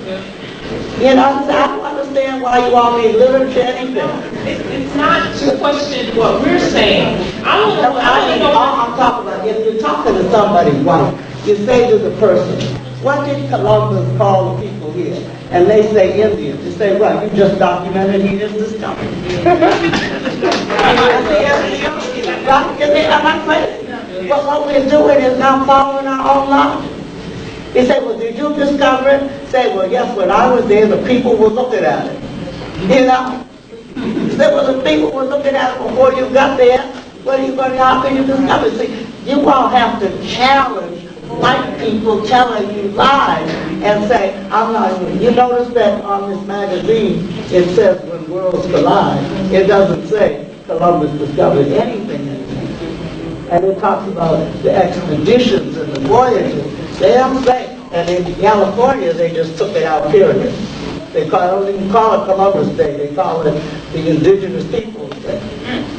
You know, I don't understand why you all need literature, anything. It's not to question what we're saying. I'm talking about if you're talking to somebody, right, you say to the person, what did Columbus call the people here? And they say Indians. You say, right, you just documented he just discovered. But what we're doing is not following our own logic. He said, well, did you discover it? Say, well, yes, when I was there, the people were looking at it. You know? He said, well, the people were looking at it before you got there. What are you going to, how can you discover it? See, you all have to challenge white people telling you lies and say, I'm not, you notice that on this magazine, it says when worlds collide. It doesn't say Columbus discovered anything. And it talks about the expeditions and the voyages. They don't say, and in California, they just took it out, period. They don't even call it Columbus Day. They call it the Indigenous Peoples Day.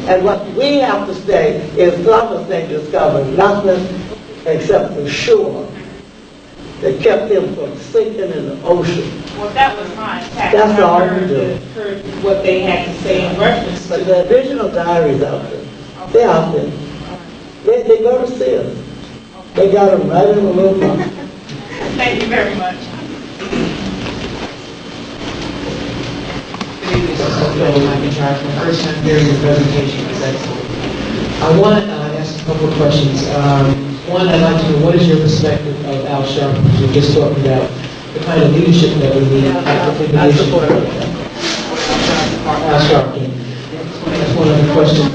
And what we have to say is Columbus Day discovered nothing except the shore that kept him from sinking in the ocean. Well, that was my attack. That's all we do. Heard what they had to say in reference But to the original diaries out there, they're out there. They go to see us. They got them right in the little book. Thank you very much. Good evening, Charshee McIntyre. First time hearing your presentation is excellent. I want to ask a couple of questions. One, I'd like to know, what is your perspective of Al Sharpton? You're just talking about the kind of leadership that we need. I support it. Al Sharpton. That's one of the questions.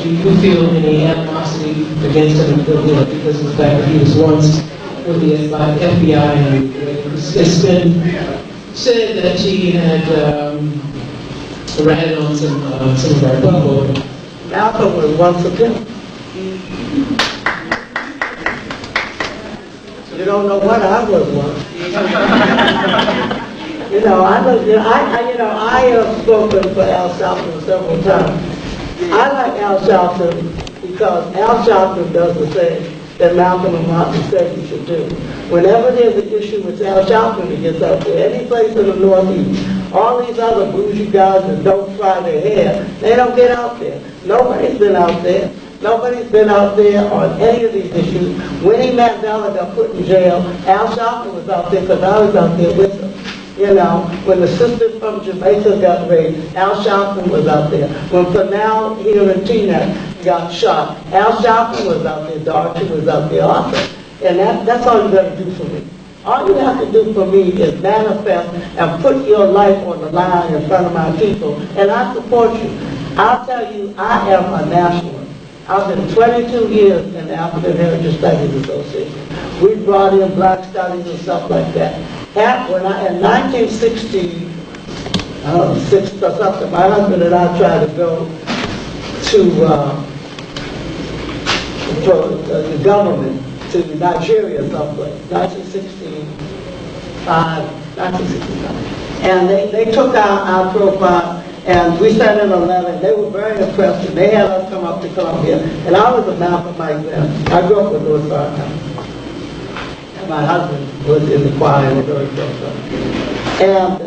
Do you feel any animosity against him because of the fact that he was once with the FBI and it's been said that he had ratted on some of our people? Malcolm was once a pimp. You don't know what I was once. I have spoken for Al Sharpton several times. I like Al Sharpton because Al Sharpton does the thing that Malcolm and Martin said he should do. Whenever there's an issue with Al Sharpton, he gets up there. Any place in the Northeast, all these other bougie guys that don't fry their hair, they don't get out there. Nobody's been out there. Nobody's been out there on any of these issues. Winnie Mandela got put in jail. Al Sharpton was out there because I was out there with him. You know, when the sisters from Jamaica got raped, Al Sharpton was out there. When Pernell here in Teaneck got shot, Al Sharpton was out there, Darcy was out there also. And that's all you got to do for me. All you have to do for me is manifest and put your life on the line in front of my people, and I support you. I'll tell you, I am a nationalist. I've been 22 years in the African Heritage Studies Association. We brought in black studies and stuff like that. In 1960, six or something, my husband and I tried to go to the government to Nigeria someplace, 1965. And they took our profile, and we sent in a letter. They were very impressed, and they had us come up to Columbia. And I was a Malcolmite then. I grew up with Louis Farrakhan. And my husband was in the choir and very close up. And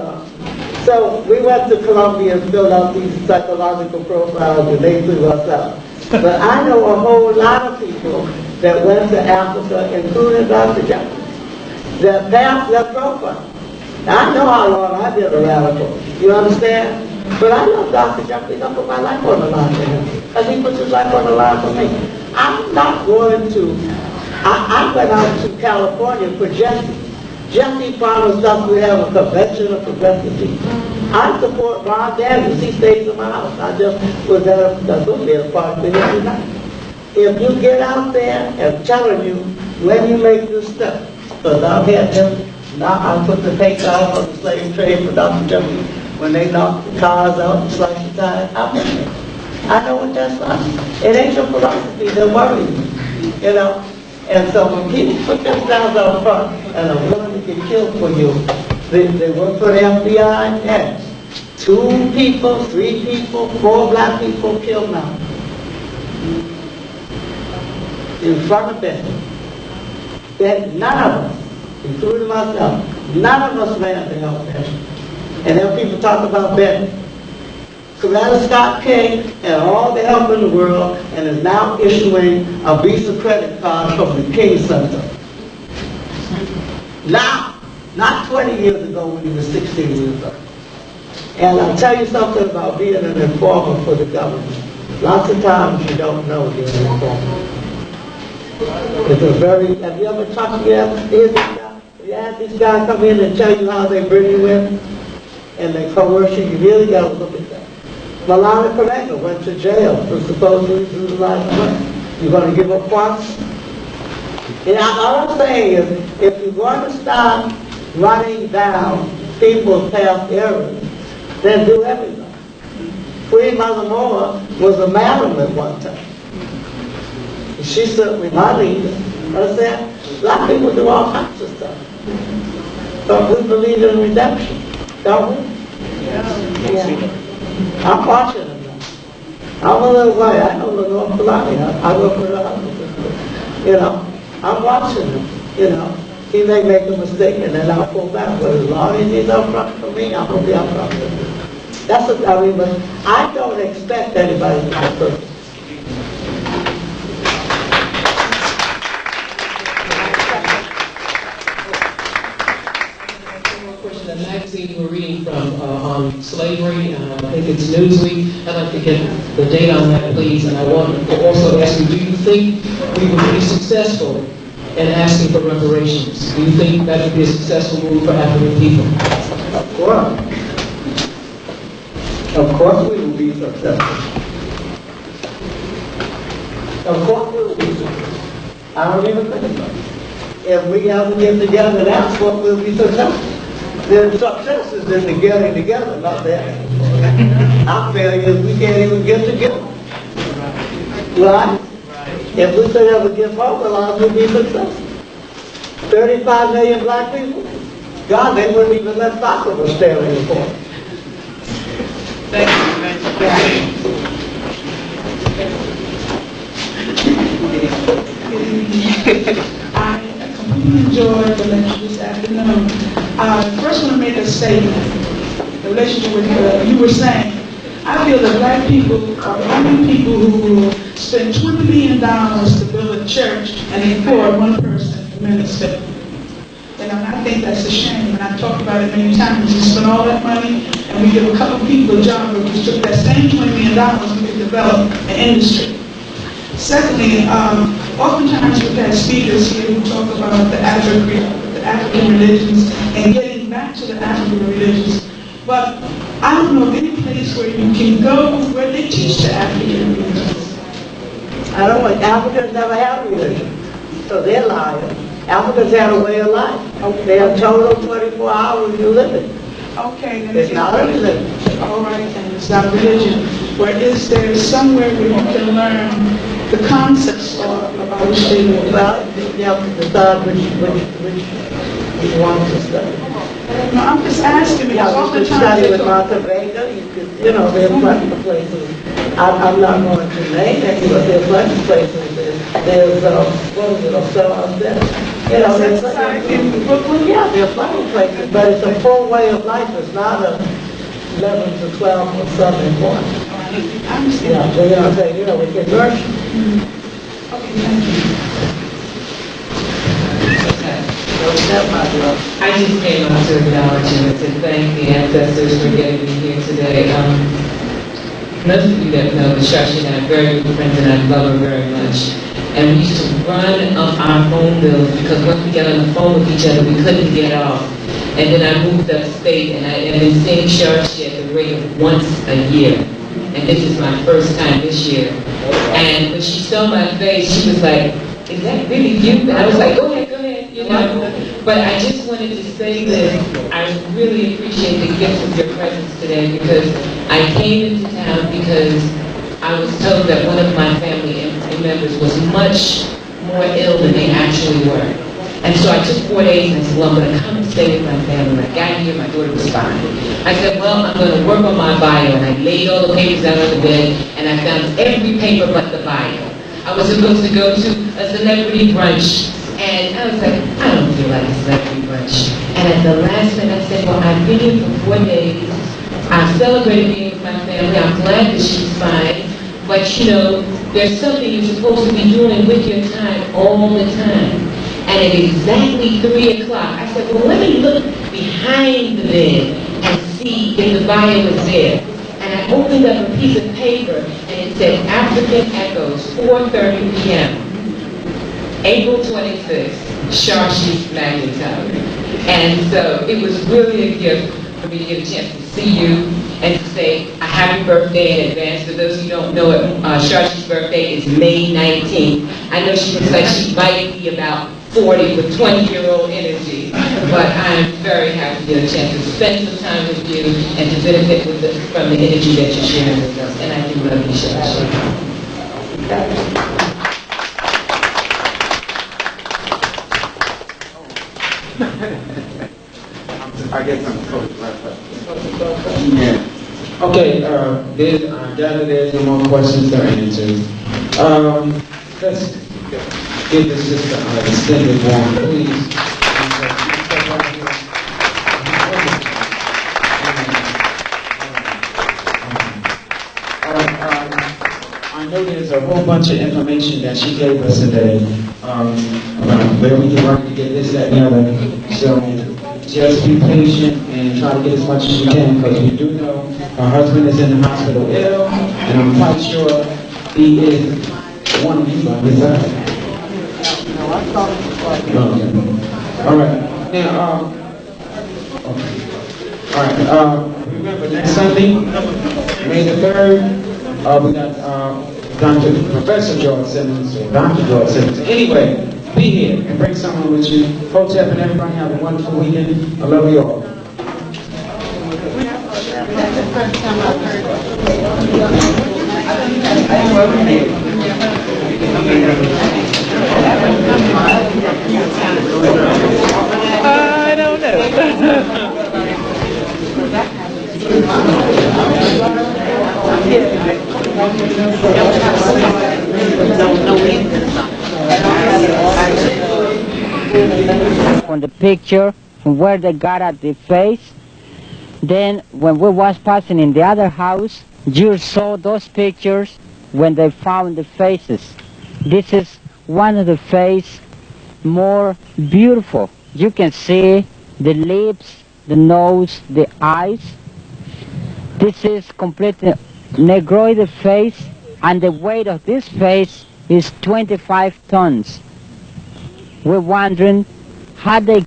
so we went to Columbia and filled out these psychological profiles, and they threw us out. But I know a whole lot of people that went to Africa, including Dr. Jeffries, that passed their profile. Now, I know how long I did a radical. You understand? But I love Dr. Jeffries. I put my life on the line for him. Because he puts his life on the line for me. I'm not going to... I went out to California for Jesse. Jesse promised us we'd have a convention of progressive people. I support Ron Daniels. He stays in my house. I just was there. That's what they're part of it every night. If you get out there and telling you when you make this step, because I've had them, now I put the paper out on the slave trade for Dr. Jeffries when they knock the cars out and slice the tires. I know what that's like. It ain't your philosophy that worries you, you know. And so when people put themselves out front and are willing to get killed for you, they work for the FBI, and 2 people, 3 people, 4 black people killed now. In front of them. That none of us, including myself, None of us ran for health care. And then people talk about betting. Coretta Scott King had all the help in the world and is now issuing a Visa credit card from the King Center. Now, not 20 years ago when he was 16 years old. And I'll tell you something about being an informer for the government. Lots of times you don't know you're an informer. It's a very, have you ever talked to these guys? You had these guys come in and tell you how they bring you in and they coerce you. You really got to look at that. Malana Karenga went to jail for supposedly utilizing money. You're going to give up funds? Yeah, all I'm saying is, if you're going to start running down people's past errors, then do everything. Queen Mother Moore was a madam at one time. She certainly my leader. Understand? A lot of people do all kinds of stuff. But we believe in redemption, don't we? Yeah. I'm watching them now. I'm a little white. I know Lenore Polani. I work with her husband. You know, I'm watching him. You know, he may make a mistake and then I'll pull back. But as long as he's up front for me, I'm going to be up front for him. That's what I mean, but I don't expect anybody to be perfect. The magazine we're reading from on slavery, I think it's Newsweek. I'd like to get the date on that, please. And I want to also ask you, do you think we would be successful in asking for reparations? Do you think that would be a successful move for African people? Of course. Of course we will be successful. Of course we will be successful. I don't even think about it. If we have to get together, that's what will be successful. The success is in the getting together, not that. Our failure is we can't even get together. Right? If we could ever get mobilized, we'd be successful. 35 million black people? God, they wouldn't even let five of us stand in the corner. Thank you. I completely enjoyed the lecture this afternoon. First, I want to make a statement. The relationship with you were saying, I feel that black people are the only people who will spend $20 million to build a church and afford one person to minister. And I think that's a shame. And I've talked about it many times. We spend all that money and we give a couple people a job, but we took that same $20 million we could develop an industry. Secondly, oftentimes we've had speakers here who talk about the African religions and getting back to the African religions. But I don't know of any place where you can go where they teach the African religions. I don't want, Africans never had a religion, so they're lying. Africans had a way of life. They are total 24 hours you live it. Okay, then It's not a religion. all right, then it's not religion. Where is there somewhere where you can learn the concepts about which they live? Well, you have to decide which you want to study. No, I'm just asking because Yeah, you could oftentimes study they with go, Martha Vega, you could, there are plenty of places. I'm not going to name any, but there are plenty of places. There's, what is it, there's Society in Brooklyn? yeah, there are plenty of places, but it's a full way of life. It's not a 11 to 12 or 7 and 1. I understand. Yeah, so I'm saying, we can learn. Okay, thank you. I just came out to acknowledge and to thank the ancestors for getting me here today. Most of you that know that Charshee and I are very good friends and I love her very much. And we used to run up our phone bills because once we got on the phone with each other, we couldn't get off. And then I moved upstate and I've been seeing Charshee at the rate of once a year. And this is my first time this year. And when she saw my face, she was like, is that really you? And I was like, go ahead, you know. But I just wanted to say that I really appreciate the gift of your presence today because I came into town because I was told that one of my family members was much more ill than they actually were. And so I took 4 days and I said, well, I'm going to come and stay with my family. When I got here, my daughter was fine. I said, well, I'm going to work on my bio. And I laid all the papers out on the bed and I found every paper but the bio. I was supposed to go to a celebrity brunch. And I was like, I don't feel like a celebrity brunch. And at the last minute, I said, well, I've been here for 4 days. I've celebrated being with my family. I'm glad that she's fine. But, you know, there's something you're supposed to be doing with your time all the time. And at exactly 3 o'clock, I said, well, let me look behind the bed and see if the bio is there. And I opened up a piece of paper, and it said African Echoes, 4:30 p.m. April 26th, Charshee McIntyre. And so it was really a gift for me to get a chance to see you and to say a happy birthday in advance. For those who don't know it, Charshee's birthday is May 19th. I know she looks like she might be about 40 with 20-year-old energy, but I'm very happy to get a chance to spend some time with you and to benefit from the energy that you're sharing with us. And I do love you, Charshee. I guess I'm supposed to wrap up. Yeah. Okay, there's no more questions or answers. Let's give the sister an extended warm, please. I know there's a whole bunch of information that she gave us today about where we can work to get this, that, and the other. So just be patient and try to get as much as you can, because we do know her husband is in the hospital ill, and I'm quite sure he is one of you by his side. All right. Now, okay. All right. Remember, next Sunday, May the 3rd, we got Professor George Simmons, or Dr. George Simmons. Anyway, be here and bring someone with you. Hotep and everybody have a wonderful weekend. I love you all. That's the first time I've heard I don't know. On the picture from where they got at the face. Then when we was passing in the other house, you saw those pictures when they found the faces. This is one of the face more beautiful. You can see the lips, the nose, the eyes. This is completely negroid face, and the weight of this face is 25 tons. We're wondering how they